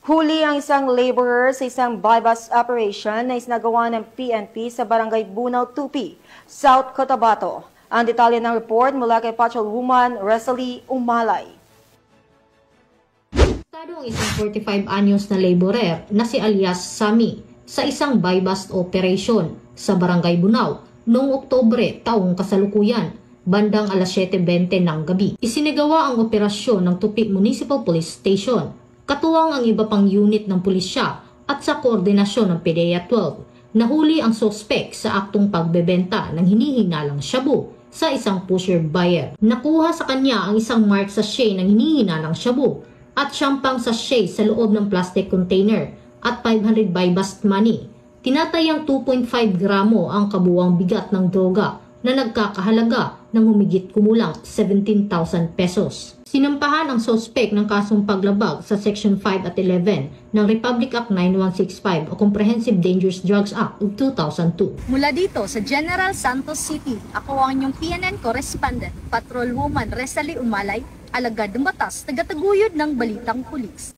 Huli ang isang laborer sa isang buy-bust operation na isinagawa ng PNP sa Barangay Bunaw, Tupi, South Cotabato. Ang detalye ng report mula kay Patrolwoman Rosalie Umalay. Arestado ang isang 45 anyos na laborer na si alias Sami sa isang buy-bust operation sa Barangay Bunaw noong Oktubre taong kasalukuyan, bandang alas 7:20 ng gabi. Isinagawa ang operasyon ng Tupi Municipal Police Station, katuwang ang iba pang unit ng pulisya at sa koordinasyon ng PDEA 12. Nahuli ang sospek sa aktong pagbebenta ng hinihinalang shabu sa isang pusher buyer. Nakuha sa kanya ang isang mark sachet ng hinihinalang shabu at siyang sachet sa loob ng plastic container at 500 buy-bust money. Tinatayang 2.5 gramo ang kabuuang bigat ng droga na nagkakahalaga ng humigit kumulang 17,000 pesos. Sinampahan ang sospek ng kasong paglabag sa Section 5 at 11 ng Republic Act 9165 o Comprehensive Dangerous Drugs Act of 2002. Mula dito sa General Santos City, ako ang inyong PNN correspondent, Patrolwoman Rosalie Umalay, alagad ng batas, tagataguyod ng Balitang Pulis.